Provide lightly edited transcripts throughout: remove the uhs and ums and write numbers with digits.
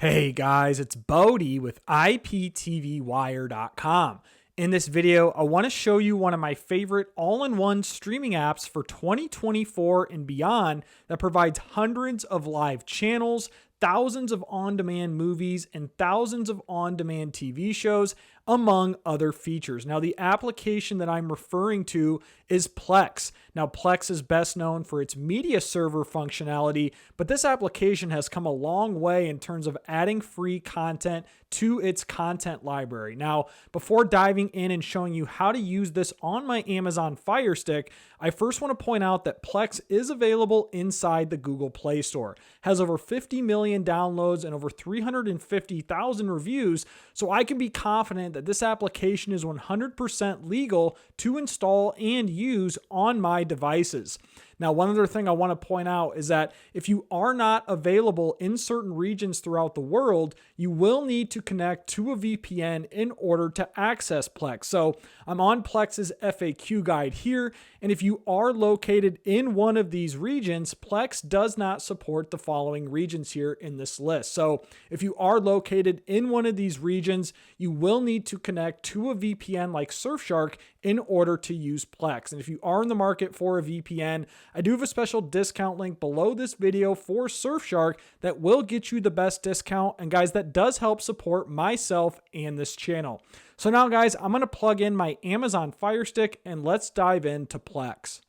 Hey guys, it's Bodie with IPTVWire.com. In this video, I want to show you one of my favorite all-in-one streaming apps for 2024 and beyond that provides hundreds of live channels, thousands of on-demand movies, and thousands of on-demand TV shows, among other features. Now, the application that I'm referring to is Plex. Now, Plex is best known for its media server functionality, but this application has come a long way in terms of adding free content to its content library. Now, before diving in and showing you how to use this on my Amazon Fire Stick, I first want to point out that Plex is available inside the Google Play Store. Has over 50 million downloads and over 350,000 reviews, so I can be confident that this application is 100% legal to install and use on my devices. Now, one other thing I want to point out is that if you are not available in certain regions throughout the world, you will need to connect to a VPN in order to access Plex. So I'm on Plex's FAQ guide here, and if you are located in one of these regions, Plex does not support the following regions here in this list. So if you are located in one of these regions, you will need to connect to a VPN like Surfshark in order to use Plex. And if you are in the market for a VPN, I do have a special discount link below this video for Surfshark that will get you the best discount. And guys, that does help support myself and this channel. So now guys, I'm going to plug in my Amazon Fire Stick and let's dive into Plex.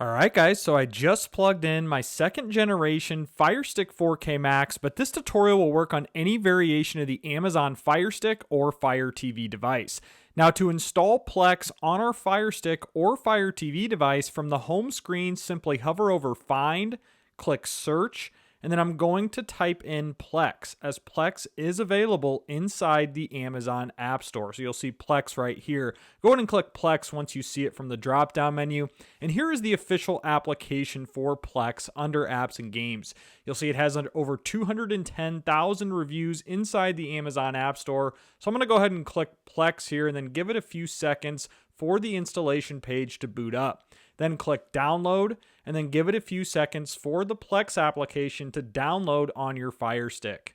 Alright guys, so I just plugged in my second generation Fire Stick 4K Max, but this tutorial will work on any variation of the Amazon Fire Stick or Fire TV device. Now, to install Plex on our Fire Stick or Fire TV device, from the home screen, simply hover over Find, click Search, and then I'm going to type in Plex, as Plex is available inside the Amazon App Store. So you'll see Plex right here. Go ahead and click Plex once you see it from the drop-down menu. And here is the official application for Plex under Apps and Games. You'll see it has over 210,000 reviews inside the Amazon App Store. So I'm going to go ahead and click Plex here and then give it a few seconds for the installation page to boot up. Then click Download, and then give it a few seconds for the Plex application to download on your Fire Stick.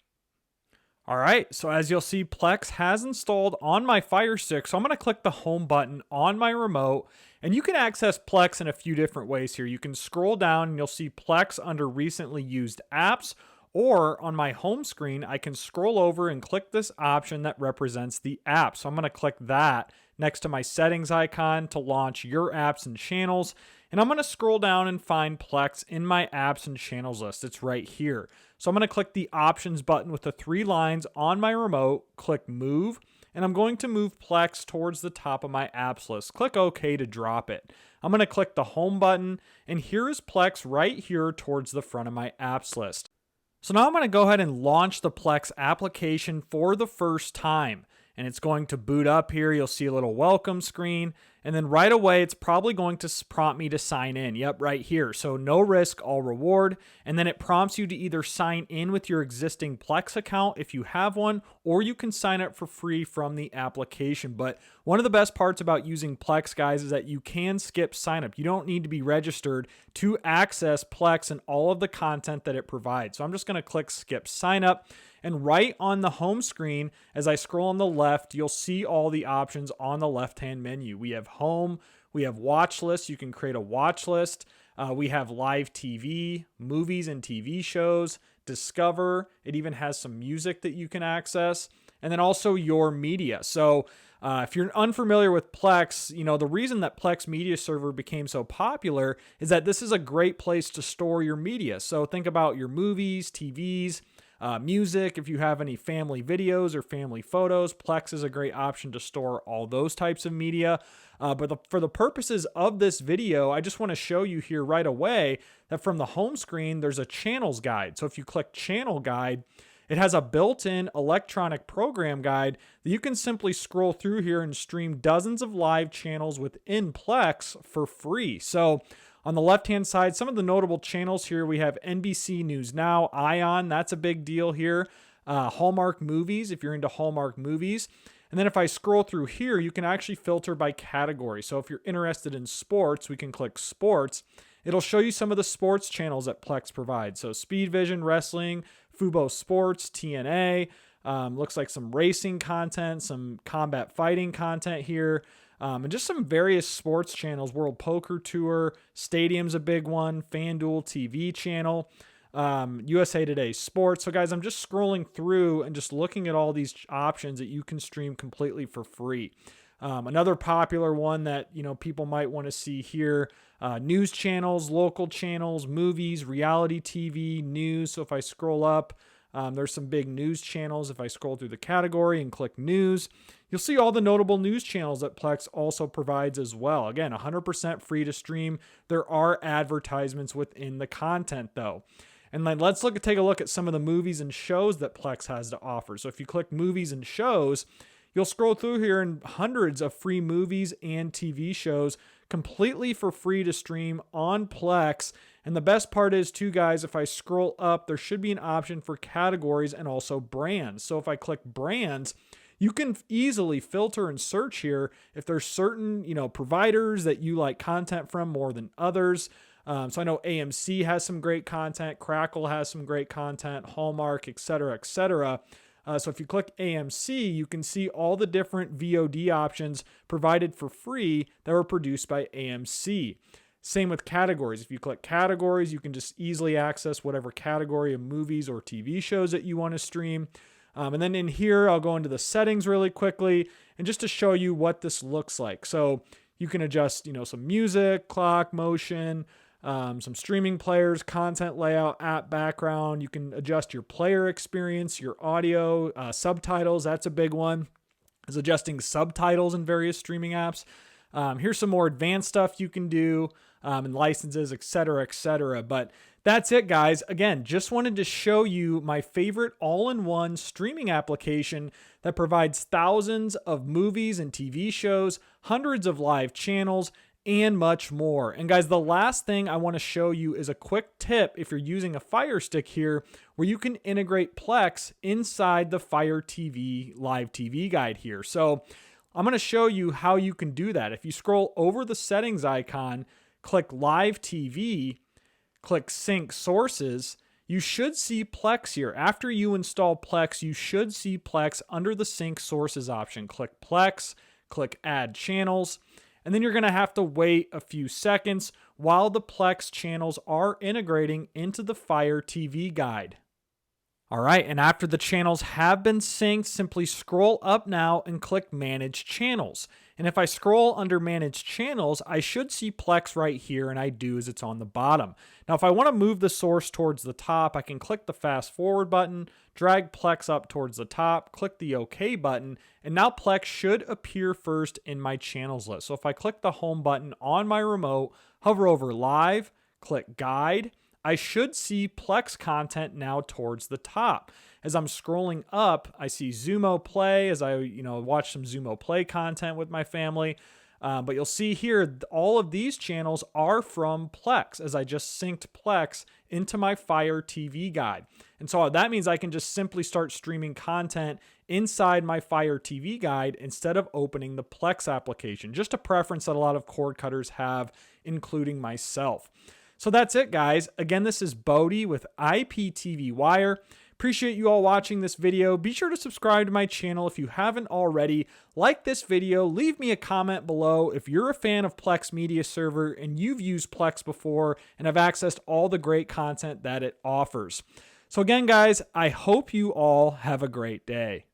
Alright, so as you'll see, Plex has installed on my Fire Stick, so I'm going to click the Home button on my remote, and you can access Plex in a few different ways here. You can scroll down and you'll see Plex under Recently Used Apps, or on my home screen, I can scroll over and click this option that represents the app. So I'm going to click that next to my settings icon to launch your apps and channels. And I'm going to scroll down and find Plex in my apps and channels list. It's right here. So I'm going to click the options button with the 3 lines on my remote, click move, and I'm going to move Plex towards the top of my apps list. Click OK to drop it. I'm going to click the home button, and here is Plex right here towards the front of my apps list. So now I'm going to go ahead and launch the Plex application for the first time. And it's going to boot up here. You'll see a little welcome screen. And then right away, it's probably going to prompt me to sign in. Yep, right here. So no risk, all reward. And then it prompts you to either sign in with your existing Plex account if you have one, or you can sign up for free from the application. But one of the best parts about using Plex, guys, is that you can skip sign up. You don't need to be registered to access Plex and all of the content that it provides. So I'm just going to click skip sign up. And right on the home screen, as I scroll on the left, you'll see all the options on the left-hand menu. We have home, we have watch list. You can create a watch list. We have live TV, movies and TV shows, discover. It even has some music that you can access. And then also your media. So if you're unfamiliar with Plex, the reason that Plex Media Server became so popular is that this is a great place to store your media. So think about your movies, TVs, music. If you have any family videos or family photos, Plex is a great option to store all those types of media. But for the purposes of this video, I just want to show you here right away that from the home screen, there's a channels guide. So if you click channel guide, it has a built-in electronic program guide that you can simply scroll through here and stream dozens of live channels within Plex for free. So on the left-hand side, some of the notable channels here, we have NBC News Now, ION, that's a big deal here. Hallmark Movies, if you're into Hallmark movies. And then if I scroll through here, you can actually filter by category. So if you're interested in sports, we can click Sports. It'll show you some of the sports channels that Plex provides. So Speed Vision, Wrestling, Fubo Sports, TNA, looks like some racing content, some combat fighting content here, and just some various sports channels. World Poker Tour, Stadium's a big one, FanDuel TV channel, USA Today Sports. So guys, I'm just scrolling through and just looking at all these options that you can stream completely for free. Another popular one that, people might want to see here, news channels, local channels, movies, reality TV, news. So if I scroll up, there's some big news channels. If I scroll through the category and click news, you'll see all the notable news channels that Plex also provides as well. Again, 100% free to stream. There are advertisements within the content though. And then let's take a look at some of the movies and shows that Plex has to offer. So if you click movies and shows, you'll scroll through here and hundreds of free movies and TV shows completely for free to stream on Plex. And the best part is too, guys, if I scroll up, there should be an option for categories and also brands. So if I click brands, you can easily filter and search here if there's certain, providers that you like content from more than others. So I know AMC has some great content, Crackle has some great content, Hallmark, etc., etc. So if you click AMC, you can see all the different VOD options provided for free that were produced by AMC. Same with categories. If you click categories, you can just easily access whatever category of movies or TV shows that you want to stream. And then in here, I'll go into the settings really quickly and just to show you what this looks like. So you can adjust, some music, clock, motion, some streaming players, content layout, app background. You can adjust your player experience, your audio, subtitles. That's a big one, is adjusting subtitles in various streaming apps. Here's some more advanced stuff you can do, and licenses, etc., etc. But that's it, guys. Again, just wanted to show you my favorite all-in-one streaming application that provides thousands of movies and TV shows, hundreds of live channels, and much more. And guys, the last thing I want to show you is a quick tip if you're using a Fire Stick here, where you can integrate Plex inside the Fire TV live TV guide here. So I'm going to show you how you can do that. If you scroll over the settings icon, click Live TV, click Sync Sources, you should see Plex here. After you install Plex, you should see Plex under the Sync Sources option. Click Plex, click Add Channels, and then you're going to have to wait a few seconds while the Plex channels are integrating into the Fire TV guide. All right, and after the channels have been synced, simply scroll up now and click Manage Channels. And if I scroll under Manage Channels, I should see Plex right here, and I do, as it's on the bottom. Now, if I want to move the source towards the top, I can click the Fast Forward button, drag Plex up towards the top, click the OK button, and now Plex should appear first in my channels list. So if I click the Home button on my remote, hover over Live, click Guide, I should see Plex content now towards the top. As I'm scrolling up, I see Zumo Play as I watch some Zumo Play content with my family. But you'll see here, all of these channels are from Plex, as I just synced Plex into my Fire TV guide. And so that means I can just simply start streaming content inside my Fire TV guide instead of opening the Plex application. Just a preference that a lot of cord cutters have, including myself. So that's it, guys. Again, this is Bodie with IPTV Wire. Appreciate you all watching this video. Be sure to subscribe to my channel if you haven't already. Like this video, leave me a comment below if you're a fan of Plex Media Server and you've used Plex before and have accessed all the great content that it offers. So again, guys, I hope you all have a great day.